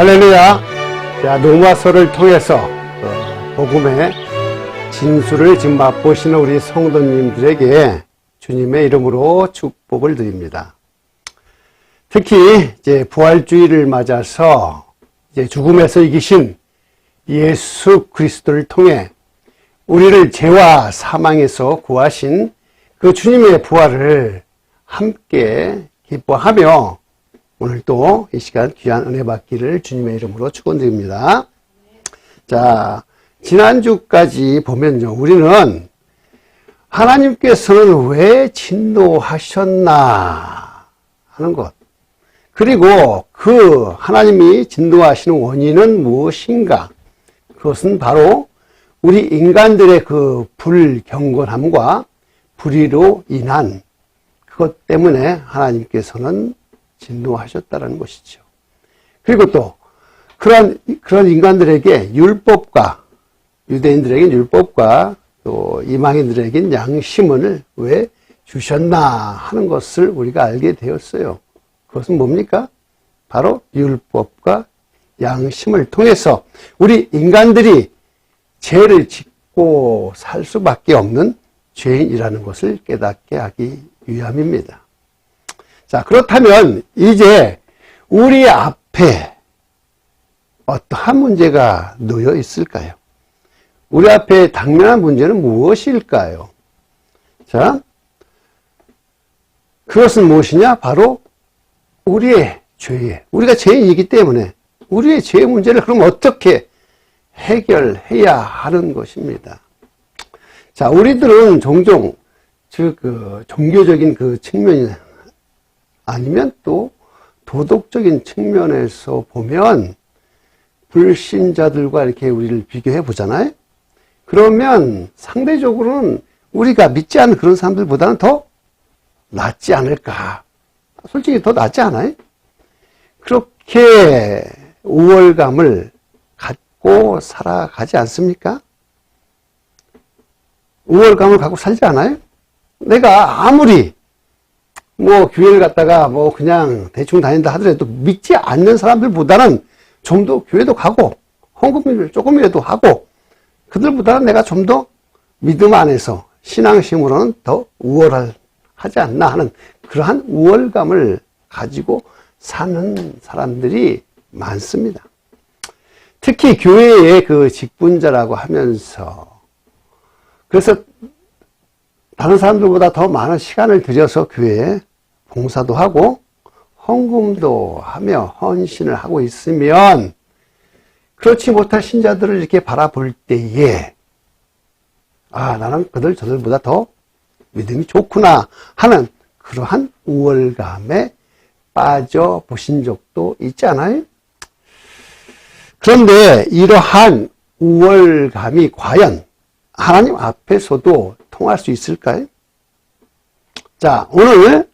할렐루야. 자, 로마서를 통해서 복음의 진수를 지금 맛보시는 우리 성도님들에게 주님의 이름으로 축복을 드립니다. 특히 이제 부활주의를 맞아서 이제 죽음에서 이기신 예수 그리스도를 통해 우리를 죄와 사망에서 구하신 그 주님의 부활을 함께 기뻐하며 오늘 또 이 시간 귀한 은혜 받기를 주님의 이름으로 축원드립니다. 자, 지난주까지 보면요, 우리는 하나님께서는 왜 진노하셨나 하는 것, 그리고 그 하나님이 진노하시는 원인은 무엇인가, 그것은 바로 우리 인간들의 그 불경건함과 불의로 인한 그것 때문에 하나님께서는 진노하셨다는 것이죠. 그리고 또 그런 인간들에게 율법과, 유대인들에게는 율법과 또 이방인들에게는 양심을 왜 주셨나 하는 것을 우리가 알게 되었어요. 그것은 뭡니까? 바로 율법과 양심을 통해서 우리 인간들이 죄를 짓고 살 수밖에 없는 죄인이라는 것을 깨닫게 하기 위함입니다. 자, 그렇다면 이제 우리 앞에 어떠한 문제가 놓여 있을까요? 우리 앞에 당면한 문제는 무엇일까요? 자, 그것은 무엇이냐? 바로 우리의 죄에, 우리가 죄인이기 때문에 우리의 죄의 문제를 그럼 어떻게 해결해야 하는 것입니다. 자, 우리들은 종종 종교적인 그 측면이 아니면 또 도덕적인 측면에서 보면 불신자들과 이렇게 우리를 비교해 보잖아요. 그러면 상대적으로는 우리가 믿지 않는 그런 사람들보다는 더 낫지 않을까. 솔직히 더 낫지 않아요? 그렇게 우월감을 갖고 살아가지 않습니까? 우월감을 갖고 살지 않아요? 내가 아무리 교회를 갔다가 그냥 대충 다닌다 하더라도 믿지 않는 사람들보다는 좀 더 교회도 가고 헌금을 조금이라도 하고 그들보다는 내가 좀 더 믿음 안에서 신앙심으로는 더 우월하지 않나 하는 그러한 우월감을 가지고 사는 사람들이 많습니다. 특히 교회의 그 직분자라고 하면서, 그래서 다른 사람들보다 더 많은 시간을 들여서 교회에 봉사도 하고 헌금도 하며 헌신을 하고 있으면 그렇지 못한 신자들을 이렇게 바라볼 때에 나는 저들보다 더 믿음이 좋구나 하는 그러한 우월감에 빠져보신 적도 있지 않아요? 그런데 이러한 우월감이 과연 하나님 앞에서도 통할 수 있을까요? 자, 오늘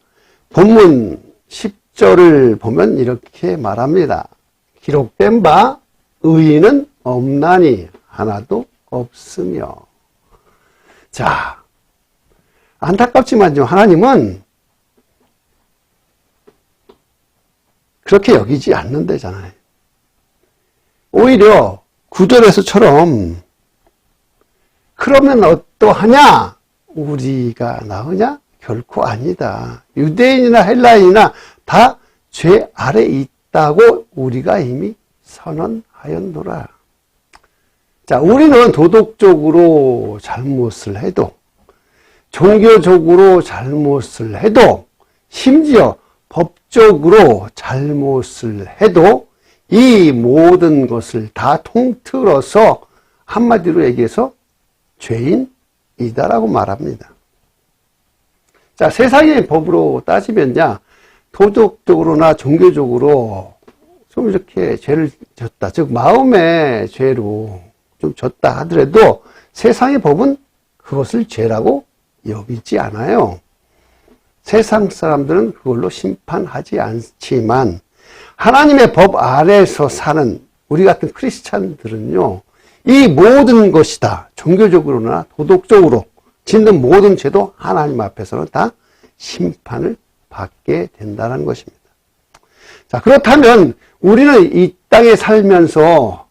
본문 10절을 보면 이렇게 말합니다. 기록된 바 의인은 없나니 하나도 없으며. 자, 안타깝지만 하나님은 그렇게 여기지 않는다잖아요. 오히려 9절에서처럼 그러면 어떠하냐? 우리가 나으냐? 결코 아니다. 유대인이나 헬라인이나 다 죄 아래 있다고 우리가 이미 선언하였노라. 자, 우리는 도덕적으로 잘못을 해도, 종교적으로 잘못을 해도, 심지어 법적으로 잘못을 해도 이 모든 것을 다 통틀어서 한마디로 얘기해서 죄인이다라고 말합니다. 자, 세상의 법으로 따지면야 도덕적으로나 종교적으로 좀 이렇게 죄를 졌다, 즉 마음의 죄로 좀 졌다 하더라도 세상의 법은 그것을 죄라고 여기지 않아요. 세상 사람들은 그걸로 심판하지 않지만 하나님의 법 아래에서 사는 우리 같은 크리스찬들은요, 이 모든 것이 다 종교적으로나 도덕적으로 짓는 모든 죄도 하나님 앞에서는 다 심판을 받게 된다는 것입니다. 자, 그렇다면 우리는 이 땅에 살면서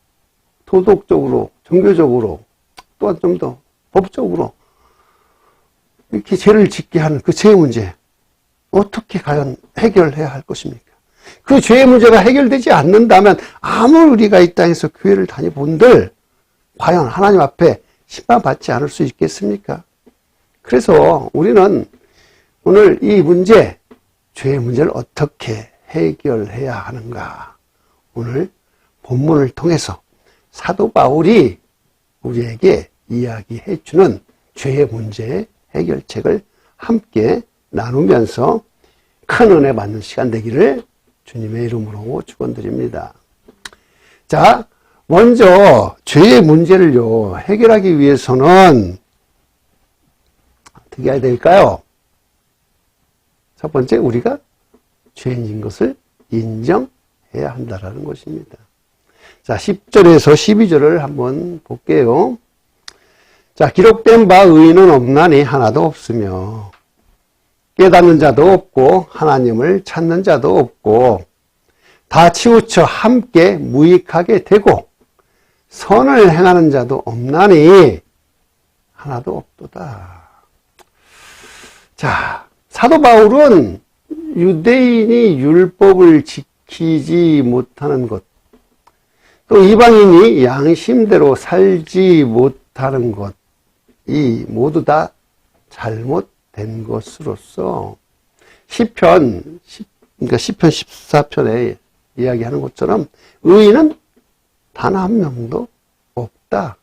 도덕적으로, 종교적으로, 또한 좀 더 법적으로 이렇게 죄를 짓게 하는 그 죄의 문제, 어떻게 과연 해결해야 할 것입니까? 그 죄의 문제가 해결되지 않는다면 아무리 우리가 이 땅에서 교회를 다녀본들 과연 하나님 앞에 심판받지 않을 수 있겠습니까? 그래서 우리는 오늘 이 문제, 죄의 문제를 어떻게 해결해야 하는가, 오늘 본문을 통해서 사도 바울이 우리에게 이야기해 주는 죄의 문제 해결책을 함께 나누면서 큰 은혜 받는 시간 되기를 주님의 이름으로 축원드립니다. 자, 먼저 죄의 문제를요 해결하기 위해서는 어떻게 해야 될까요? 첫 번째, 우리가 죄인인 것을 인정해야 한다라는 것입니다. 자, 10절에서 12절을 한번 볼게요. 자, 기록된 바 의인은 없나니 하나도 없으며 깨닫는 자도 없고 하나님을 찾는 자도 없고 다 치우쳐 함께 무익하게 되고 선을 행하는 자도 없나니 하나도 없도다. 자, 사도 바울은 유대인이 율법을 지키지 못하는 것, 또 이방인이 양심대로 살지 못하는 것, 이 모두 다 잘못된 것으로서 시편 14편에 이야기하는 것처럼 의인은 단 한 명도 없다.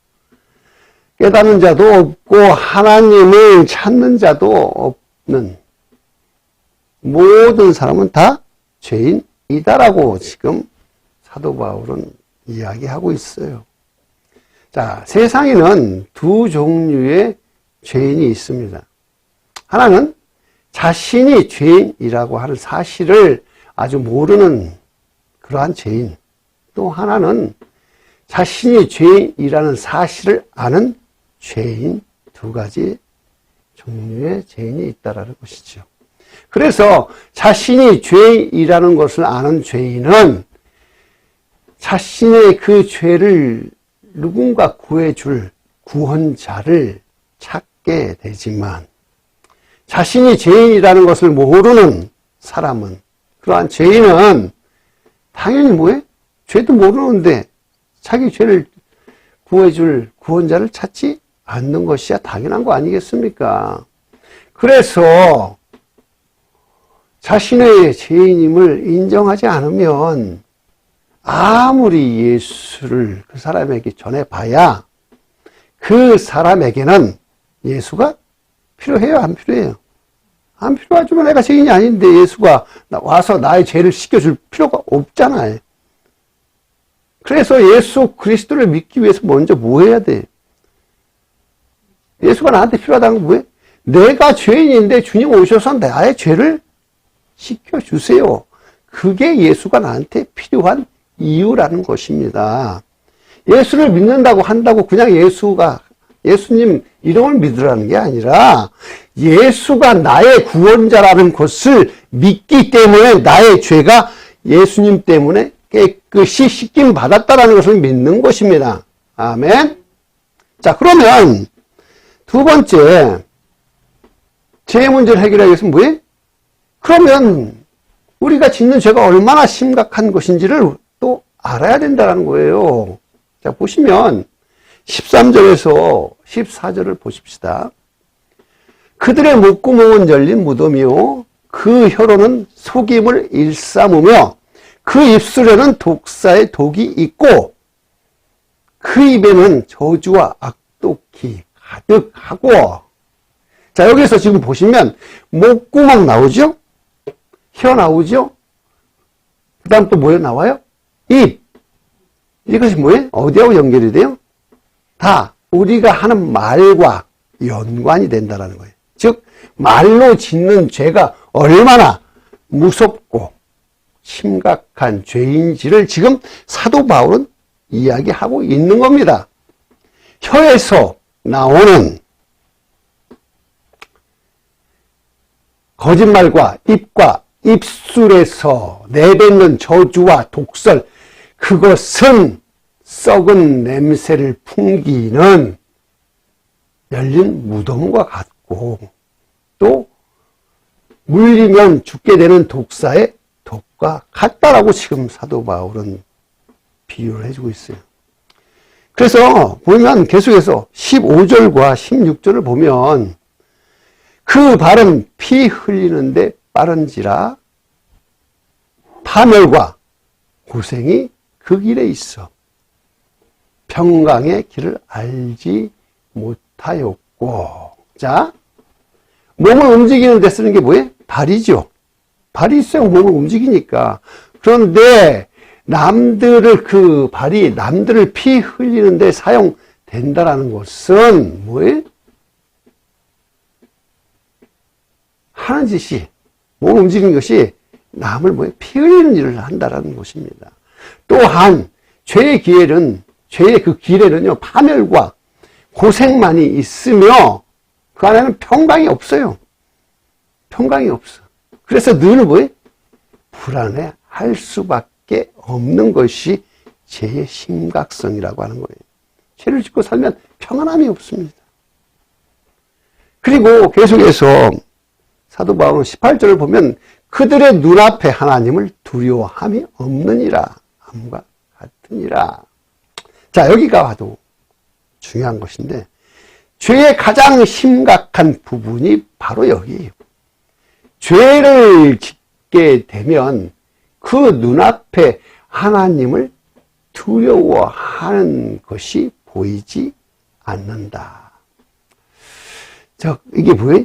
깨닫는 자도 없고 하나님을 찾는 자도 없는 모든 사람은 다 죄인이다라고 지금 사도 바울은 이야기하고 있어요. 자, 세상에는 두 종류의 죄인이 있습니다. 하나는 자신이 죄인이라고 하는 사실을 아주 모르는 그러한 죄인, 또 하나는 자신이 죄인이라는 사실을 아는 죄인, 두 가지 종류의 죄인이 있다라는 것이죠. 그래서 자신이 죄인이라는 것을 아는 죄인은 자신의 그 죄를 누군가 구해줄 구원자를 찾게 되지만 자신이 죄인이라는 것을 모르는 사람은, 그러한 죄인은 당연히 뭐해? 죄도 모르는데 자기 죄를 구해줄 구원자를 찾지 않는 것이야 당연한 거 아니겠습니까? 그래서 자신의 죄인임을 인정하지 않으면 아무리 예수를 그 사람에게 전해봐야 그 사람에게는 예수가 필요해요, 안 필요해요? 안 필요하지만 내가 죄인이 아닌데 예수가 와서 나의 죄를 씻겨줄 필요가 없잖아요. 그래서 예수 그리스도를 믿기 위해서 먼저 뭐 해야 돼? 예수가 나한테 필요하다는 건 뭐예요? 내가 죄인인데 주님 오셔서 나의 죄를 씻겨주세요. 그게 예수가 나한테 필요한 이유라는 것입니다. 예수를 믿는다고 한다고 그냥 예수님 이름을 믿으라는 게 아니라 예수가 나의 구원자라는 것을 믿기 때문에 나의 죄가 예수님 때문에 깨끗이 씻김 받았다라는 것을 믿는 것입니다. 아멘. 자, 그러면 두 번째, 죄의 문제를 해결하기 위해서는 뭐예요? 그러면 우리가 짓는 죄가 얼마나 심각한 것인지를 또 알아야 된다는 거예요. 자, 보시면 13절에서 14절을 보십시다. 그들의 목구멍은 열린 무덤이요 그 혀로는 속임을 일삼으며 그 입술에는 독사의 독이 있고 그 입에는 저주와 악독이 가득하고. 자, 여기서 지금 보시면 목구멍 나오죠? 혀 나오죠? 그 다음 또 뭐에 나와요? 입. 이것이 뭐예요? 어디하고 연결이 돼요? 다 우리가 하는 말과 연관이 된다는 거예요. 즉 말로 짓는 죄가 얼마나 무섭고 심각한 죄인지를 지금 사도 바울은 이야기하고 있는 겁니다. 혀에서 나오는 거짓말과 입과 입술에서 내뱉는 저주와 독설, 그것은 썩은 냄새를 풍기는 열린 무덤과 같고, 또 물리면 죽게 되는 독사의 독과 같다라고 지금 사도 바울은 비유를 해주고 있어요. 그래서 보면 계속해서 15절과 16절을 보면 그 발은 피 흘리는데 빠른지라 파멸과 고생이 그 길에 있어 평강의 길을 알지 못하였고. 자, 몸을 움직이는 데 쓰는 게 뭐예요? 발이죠. 발이 있어야 몸을 움직이니까. 그런데 남들을, 그 발이 남들을 피 흘리는 데 사용된다라는 것은 뭐예요? 하는 짓이, 몸을 움직이는 것이 남을 뭐예요? 피 흘리는 일을 한다라는 것입니다. 또한 죄의 그 길에는요, 파멸과 고생만이 있으며 그 안에는 평강이 없어요. 평강이 없어. 그래서 늘 뭐예요? 불안해할 수밖에 없는 것이 죄의 심각성이라고 하는 거예요. 죄를 짓고 살면 평안함이 없습니다. 그리고 계속해서 사도 바울은 18절을 보면 그들의 눈앞에 하나님을 두려워함이 없느니라. 함과 같으니라. 자, 여기가 봐도 중요한 것인데, 죄의 가장 심각한 부분이 바로 여기예요. 죄를 짓게 되면 그 눈앞에 하나님을 두려워하는 것이 보이지 않는다. 자, 이게 뭐예요?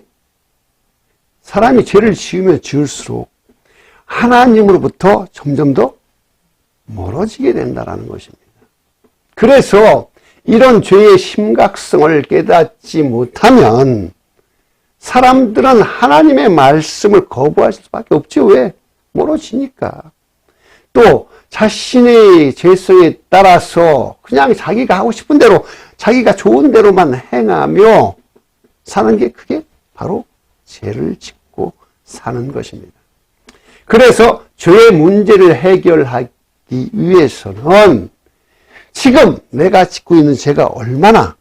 사람이 죄를 지으면 지을수록 하나님으로부터 점점 더 멀어지게 된다는 것입니다. 그래서 이런 죄의 심각성을 깨닫지 못하면 사람들은 하나님의 말씀을 거부할 수밖에 없죠. 왜? 멀어지니까. 또 자신의 죄성에 따라서 그냥 자기가 하고 싶은 대로, 자기가 좋은 대로만 행하며 사는 게 그게 바로 죄를 짓고 사는 것입니다. 그래서 죄의 문제를 해결하기 위해서는 지금 내가 짓고 있는 죄가 얼마나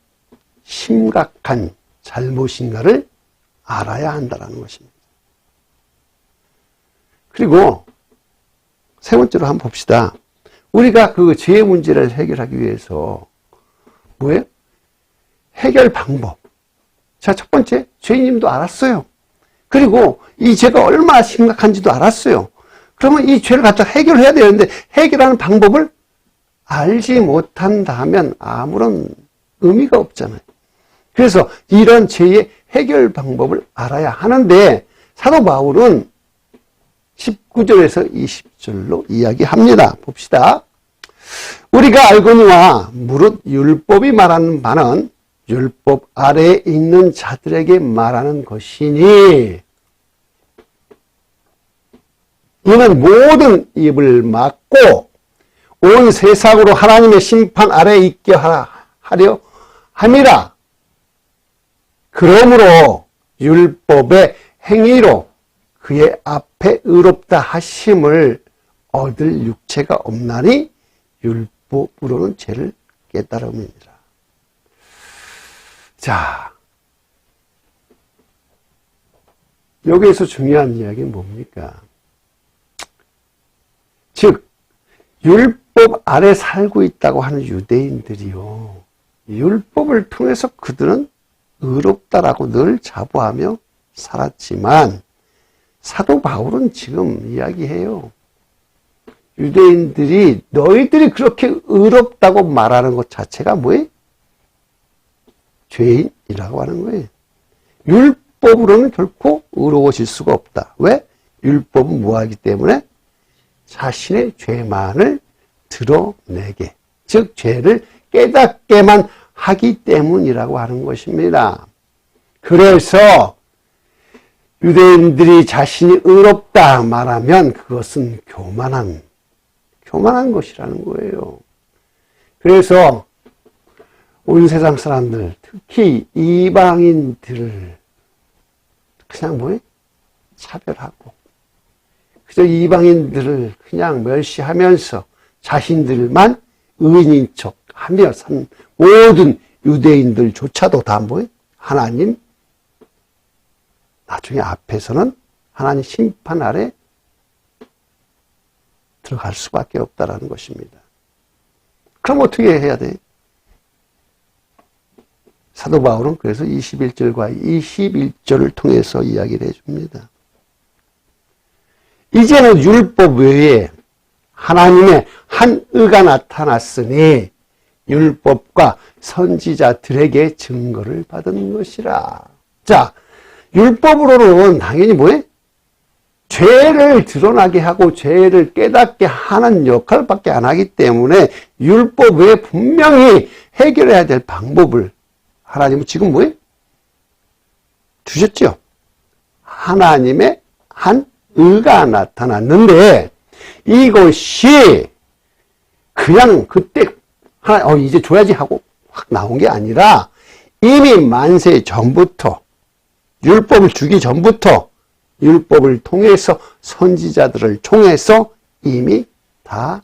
심각한 잘못인가를 알아야 한다는 것입니다. 그리고 세 번째로 한번 봅시다. 우리가 그 죄의 문제를 해결하기 위해서 뭐예요? 해결 방법. 자, 첫 번째, 죄인님도 알았어요. 그리고 이 죄가 얼마나 심각한지도 알았어요. 그러면 이 죄를 갖다 해결해야 되는데 해결하는 방법을 알지 못한다면 아무런 의미가 없잖아요. 그래서 이런 죄의 해결 방법을 알아야 하는데 사도 바울은 19절에서 20절로 이야기합니다. 봅시다. 우리가 알거니와 무릇 율법이 말하는 바는 율법 아래에 있는 자들에게 말하는 것이니 이는 모든 입을 막고 온 세상으로 하나님의 심판 아래에 있게 하려 함이라. 그러므로 율법의 행위로 그의 앞에 의롭다 하심을 얻을 육체가 없나니 율법으로는 죄를 깨달음이니라. 자, 여기에서 중요한 이야기는 뭡니까? 즉 율법 아래 살고 있다고 하는 유대인들이요, 율법을 통해서 그들은 의롭다라고 늘 자부하며 살았지만 사도 바울은 지금 이야기해요. 유대인들이 너희들이 그렇게 의롭다고 말하는 것 자체가 뭐예요? 죄인이라고 하는 거예요. 율법으로는 결코 의로워질 수가 없다. 왜? 율법은 뭐하기 때문에? 자신의 죄만을 드러내게, 즉 죄를 깨닫게만 하기 때문이라고 하는 것입니다. 그래서 유대인들이 자신이 의롭다 말하면 그것은 교만한 것이라는 거예요. 그래서 온 세상 사람들, 특히 이방인들을 그냥 뭐예요? 차별하고 그저 이방인들을 그냥 멸시하면서 자신들만 의인인 척 하며 산 모든 유대인들조차도 다 뭐예요? 하나님 나중에 앞에서는 하나님 심판 아래 들어갈 수밖에 없다라는 것입니다. 그럼 어떻게 해야 돼? 사도 바울은 그래서 21절과 21절을 통해서 이야기를 해줍니다. 이제는 율법 외에 하나님의 한 의가 나타났으니 율법과 선지자들에게 증거를 받은 것이라. 자, 율법으로는 당연히 뭐예요? 죄를 드러나게 하고 죄를 깨닫게 하는 역할밖에 안 하기 때문에 율법 외에 분명히 해결해야 될 방법을 하나님은 지금 뭐예요? 주셨죠? 하나님의 한 의가 나타났는데 이것이 그냥 그때 이제 줘야지 하고 확 나온 게 아니라 이미 만세 전부터 율법을 주기 전부터 율법을 통해서 선지자들을 통해서 이미 다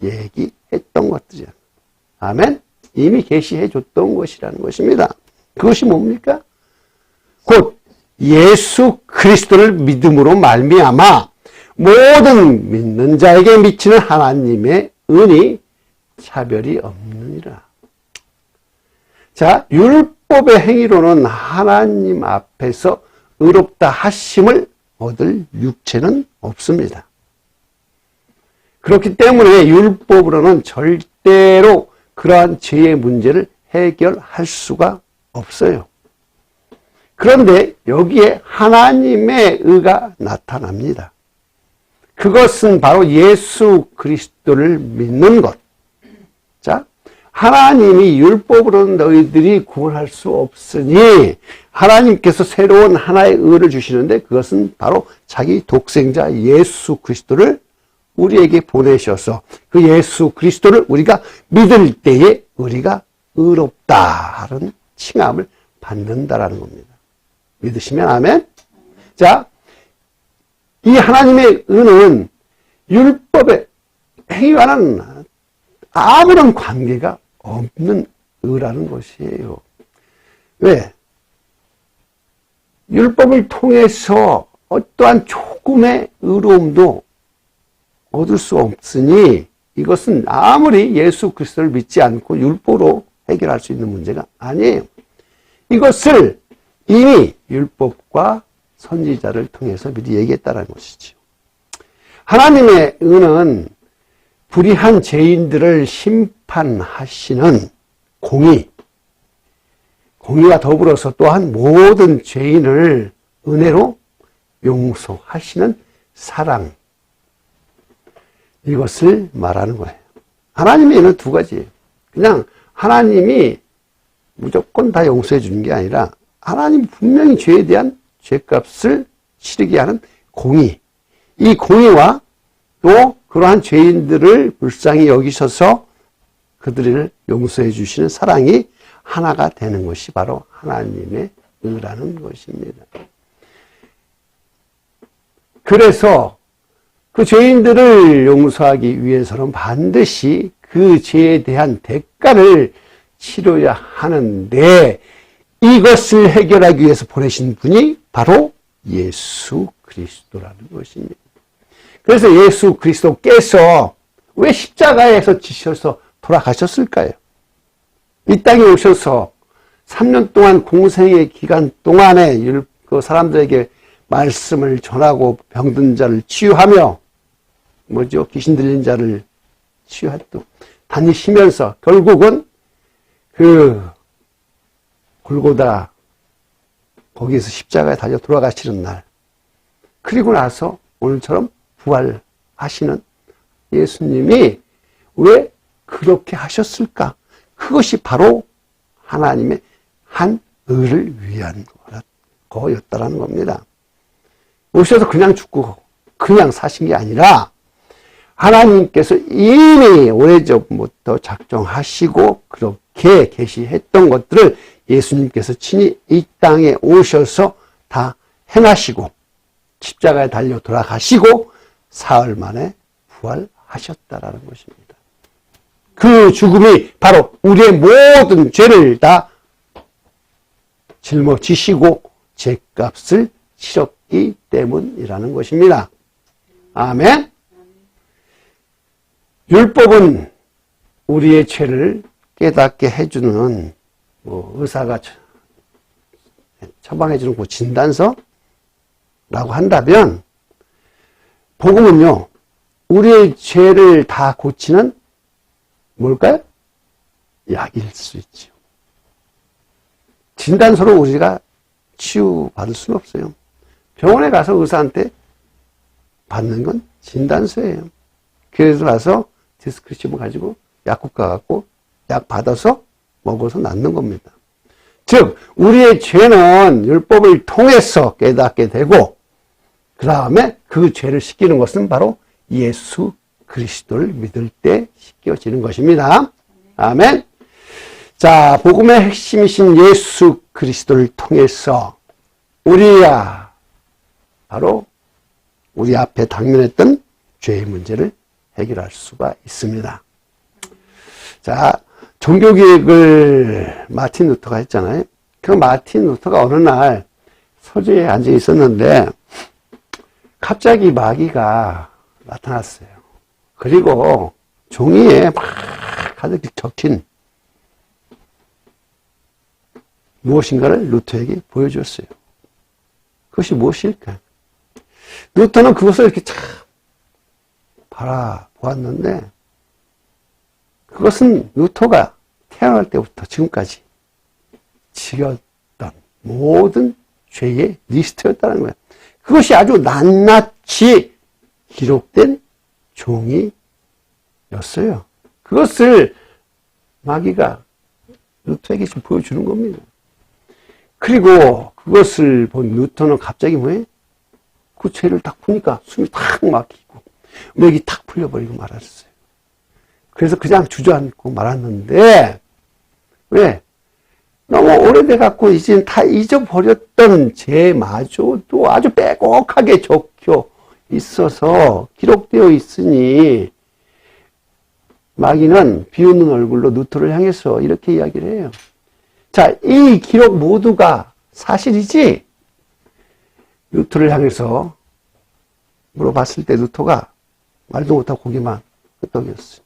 얘기했던 것들이야. 아멘? 이미 계시해 줬던 것이라는 것입니다. 그것이 뭡니까? 곧 예수 그리스도를 믿음으로 말미암아 모든 믿는 자에게 미치는 하나님의 은이 차별이 없느니라. 자, 율법의 행위로는 하나님 앞에서 의롭다 하심을 얻을 육체는 없습니다. 그렇기 때문에 율법으로는 절대로 그러한 죄의 문제를 해결할 수가 없어요. 그런데 여기에 하나님의 의가 나타납니다. 그것은 바로 예수 그리스도를 믿는 것. 자, 하나님이 율법으로는 너희들이 구원할 수 없으니 하나님께서 새로운 하나의 의를 주시는데 그것은 바로 자기 독생자 예수 그리스도를 우리에게 보내셔서 그 예수 그리스도를 우리가 믿을 때에 우리가 의롭다 하는 칭함을 받는다라는 겁니다. 믿으시면 아멘? 자, 이 하나님의 의는 율법의 행위와는 아무런 관계가 없는 의라는 것이에요. 왜? 율법을 통해서 어떠한 조금의 의로움도 얻을 수 없으니 이것은 아무리 예수 그리스도를 믿지 않고 율법으로 해결할 수 있는 문제가 아니에요. 이것을 이미 율법과 선지자를 통해서 미리 얘기했다는 것이죠. 하나님의 의는 불의한 죄인들을 심판하시는 공의와 더불어서 또한 모든 죄인을 은혜로 용서하시는 사랑, 이것을 말하는 거예요. 하나님의 의는 두 가지예요. 그냥 하나님이 무조건 다 용서해 주는 게 아니라 하나님이 분명히 죄에 대한 죄값을 치르게 하는 공의, 이 공의와 또 그러한 죄인들을 불쌍히 여기셔서 그들을 용서해 주시는 사랑이 하나가 되는 것이 바로 하나님의 의라는 것입니다. 그래서 그 죄인들을 용서하기 위해서는 반드시 그 죄에 대한 대가를 치러야 하는데 이것을 해결하기 위해서 보내신 분이 바로 예수 그리스도라는 것입니다. 그래서 예수 그리스도께서 왜 십자가에서 지셔서 돌아가셨을까요? 이 땅에 오셔서 3년 동안 공생의 기간 동안에 그 사람들에게 말씀을 전하고 병든 자를 치유하며 귀신 들린 자를 치유하고 다니시면서 결국은 그 골고다 거기에서 십자가에 달려 돌아가시는 날, 그리고 나서 오늘처럼 부활하시는 예수님이 왜 그렇게 하셨을까? 그것이 바로 하나님의 한 의를 위한 거였다라는 겁니다. 오셔서 그냥 죽고 그냥 사신 게 아니라 하나님께서 이미 오래전부터 작정하시고 그렇게 계시했던 것들을 예수님께서 친히 이 땅에 오셔서 다 행하시고 십자가에 달려 돌아가시고 사흘 만에 부활하셨다라는 것입니다. 그 죽음이 바로 우리의 모든 죄를 다 짊어지시고 죄값을 치렀기 때문이라는 것입니다. 아멘. 율법은 우리의 죄를 깨닫게 해주는 의사가 처방해주는 그 진단서라고 한다면, 복음은요 우리의 죄를 다 고치는 뭘까요? 약일 수 있죠. 진단서로 우리가 치유받을 수는 없어요. 병원에 가서 의사한테 받는 건 진단서예요. 그래서 가서 디스크립션을 가지고 약국 가갖고 약 받아서 먹어서 낫는 겁니다. 즉 우리의 죄는 율법을 통해서 깨닫게 되고, 그 다음에 그 죄를 씻기는 것은 바로 예수 그리스도를 믿을 때 씻겨지는 것입니다. 아멘. 자, 복음의 핵심이신 예수 그리스도를 통해서 우리야 바로 우리 앞에 당면했던 죄의 문제를 해결할 수가 있습니다. 자, 종교개혁을 마틴 루터가 했잖아요. 그 마틴 루터가 어느 날 서재에 앉아 있었는데 갑자기 마귀가 나타났어요. 그리고 종이에 막 가득 적힌 무엇인가를 루터에게 보여줬어요. 그것이 무엇일까? 루터는 그것을 이렇게 참 바라보았는데, 그것은 루터가 태어날 때부터 지금까지 지었던 모든 죄의 리스트였다는 거예요. 그것이 아주 낱낱이 기록된 종이였어요. 그것을 마귀가 루터에게 지금 보여주는 겁니다. 그리고 그것을 본 루터는 갑자기 뭐예요? 그 죄를 딱 보니까 숨이 탁 막히고 맥이 탁 풀려버리고 말았어요. 그래서 그냥 주저앉고 말았는데, 왜? 너무 오래돼갖고 이제 다 잊어버렸던 죄마저도 아주 빼곡하게 적혀 있어서 기록되어 있으니, 마귀는 비웃는 얼굴로 루터를 향해서 이렇게 이야기를 해요. 자, 이 기록 모두가 사실이지? 루터를 향해서 물어봤을 때 루터가 말도 못하고 고개만 끄덕였어요.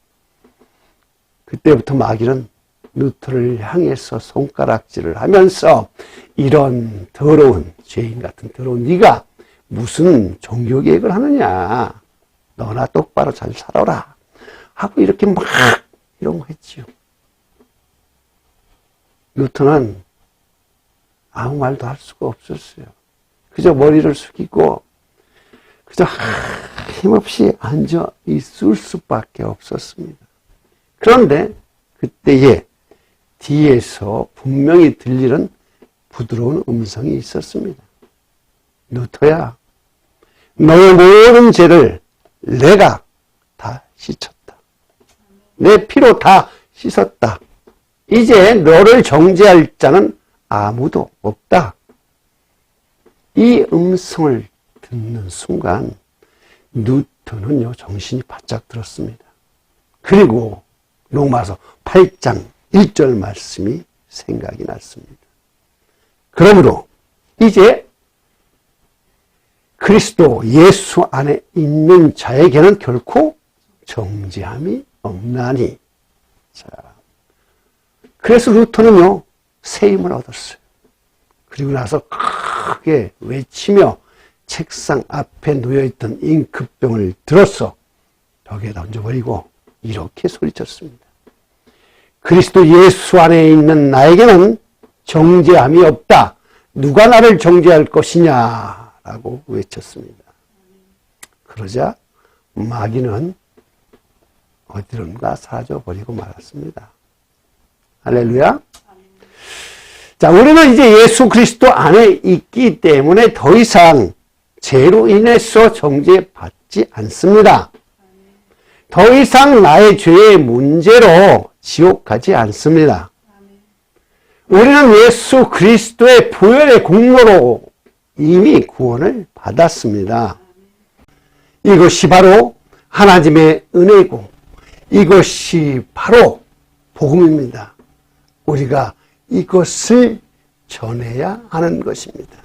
그때부터 마귀는 루터를 향해서 손가락질을 하면서, 이런 더러운 죄인 같은 더러운 네가 무슨 종교개혁을 하느냐, 너나 똑바로 잘 살아라 하고 이렇게 막 이런 거 했지요. 루터는 아무 말도 할 수가 없었어요. 그저 머리를 숙이고 그저 힘없이 앉아 있을 수밖에 없었습니다. 그런데 그때에 뒤에서 분명히 들리는 부드러운 음성이 있었습니다. 루터야, 너의 모든 죄를 내가 다 씻었다. 내 피로 다 씻었다. 이제 너를 정죄할 자는 아무도 없다. 이 음성을 듣는 순간 루터는요 정신이 바짝 들었습니다. 그리고 로마서 8장 1절 말씀이 생각이 났습니다. 그러므로 이제 그리스도 예수 안에 있는 자에게는 결코 정죄함이 없나니. 자, 그래서 루터는요 새 힘을 얻었어요. 그리고 나서 크게 외치며 책상 앞에 놓여있던 잉크병을 들었어 벽에 던져버리고 이렇게 소리쳤습니다. 그리스도 예수 안에 있는 나에게는 정죄함이 없다. 누가 나를 정죄할 것이냐 라고 외쳤습니다. 그러자 마귀는 어디론가 사라져버리고 말았습니다. 할렐루야. 자, 우리는 이제 예수 그리스도 안에 있기 때문에 더 이상 죄로 인해서 정죄받지 않습니다. 더 이상 나의 죄의 문제로 지옥 가지 않습니다. 우리는 예수 그리스도의 보혈의 공로로 이미 구원을 받았습니다. 이것이 바로 하나님의 은혜고 이것이 바로 복음입니다. 우리가 이것을 전해야 하는 것입니다.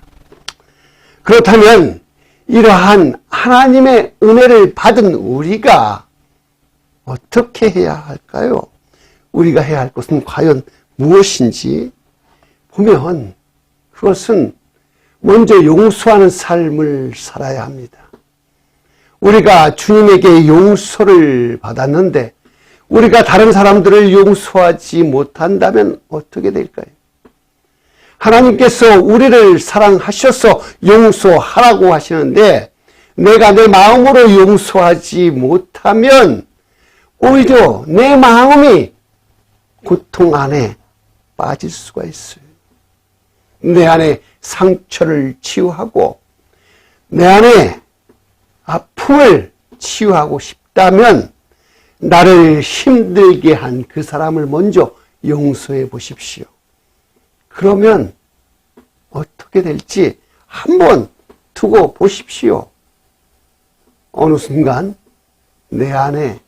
그렇다면 이러한 하나님의 은혜를 받은 우리가 어떻게 해야 할까요? 우리가 해야 할 것은 과연 무엇인지 보면 그것은 먼저 용서하는 삶을 살아야 합니다. 우리가 주님에게 용서를 받았는데 우리가 다른 사람들을 용서하지 못한다면 어떻게 될까요? 하나님께서 우리를 사랑하셔서 용서하라고 하시는데 내가 내 마음으로 용서하지 못하면 오히려 내 마음이 고통 안에 빠질 수가 있어요. 내 안에 상처를 치유하고 내 안에 아픔을 치유하고 싶다면 나를 힘들게 한 그 사람을 먼저 용서해 보십시오. 그러면 어떻게 될지 한번 두고 보십시오. 어느 순간 내 안에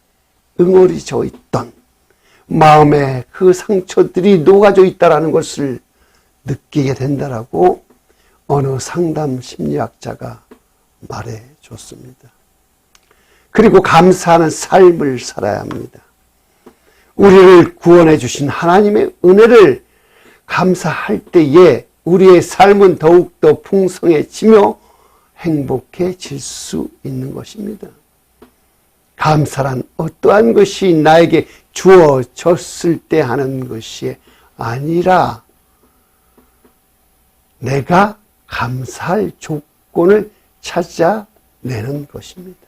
응어리져 있던 마음에 그 상처들이 녹아져 있다는 것을 느끼게 된다라고 어느 상담 심리학자가 말해 줬습니다. 그리고 감사하는 삶을 살아야 합니다. 우리를 구원해 주신 하나님의 은혜를 감사할 때에 우리의 삶은 더욱더 풍성해지며 행복해질 수 있는 것입니다. 감사란 어떠한 것이 나에게 주어졌을 때 하는 것이 아니라 내가 감사할 조건을 찾아내는 것입니다.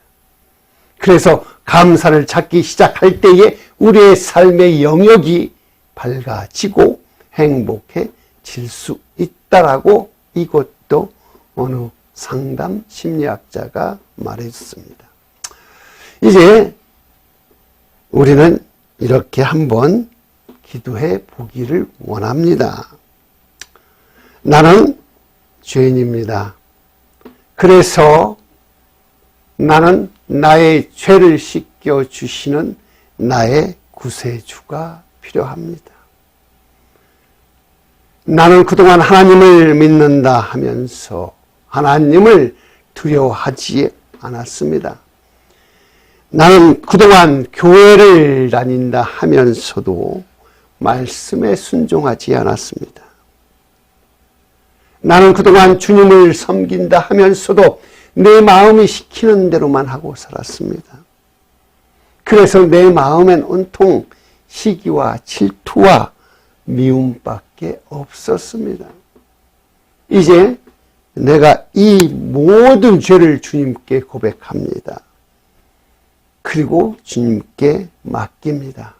그래서 감사를 찾기 시작할 때에 우리의 삶의 영역이 밝아지고 행복해질 수 있다라고 이것도 어느 상담 심리학자가 말해줬습니다. 이제 우리는 이렇게 한번 기도해 보기를 원합니다. 나는 죄인입니다. 그래서 나는 나의 죄를 씻겨 주시는 나의 구세주가 필요합니다. 나는 그동안 하나님을 믿는다 하면서 하나님을 두려워하지 않았습니다. 나는 그동안 교회를 다닌다 하면서도 말씀에 순종하지 않았습니다. 나는 그동안 주님을 섬긴다 하면서도 내 마음이 시키는 대로만 하고 살았습니다. 그래서 내 마음엔 온통 시기와 질투와 미움밖에 없었습니다. 이제 내가 이 모든 죄를 주님께 고백합니다. 그리고 주님께 맡깁니다.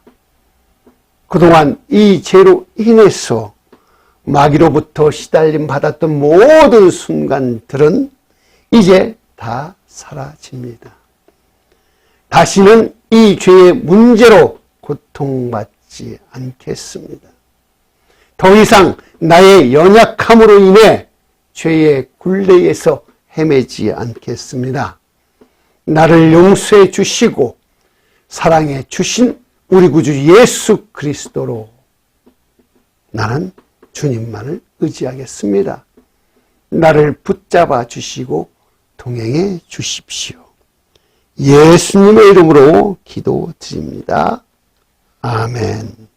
그동안 이 죄로 인해서 마귀로부터 시달림 받았던 모든 순간들은 이제 다 사라집니다. 다시는 이 죄의 문제로 고통받지 않겠습니다. 더 이상 나의 연약함으로 인해 죄의 굴레에서 헤매지 않겠습니다. 나를 용서해 주시고 사랑해 주신 우리 구주 예수 그리스도로 나는 주님만을 의지하겠습니다. 나를 붙잡아 주시고 동행해 주십시오. 예수님의 이름으로 기도드립니다. 아멘.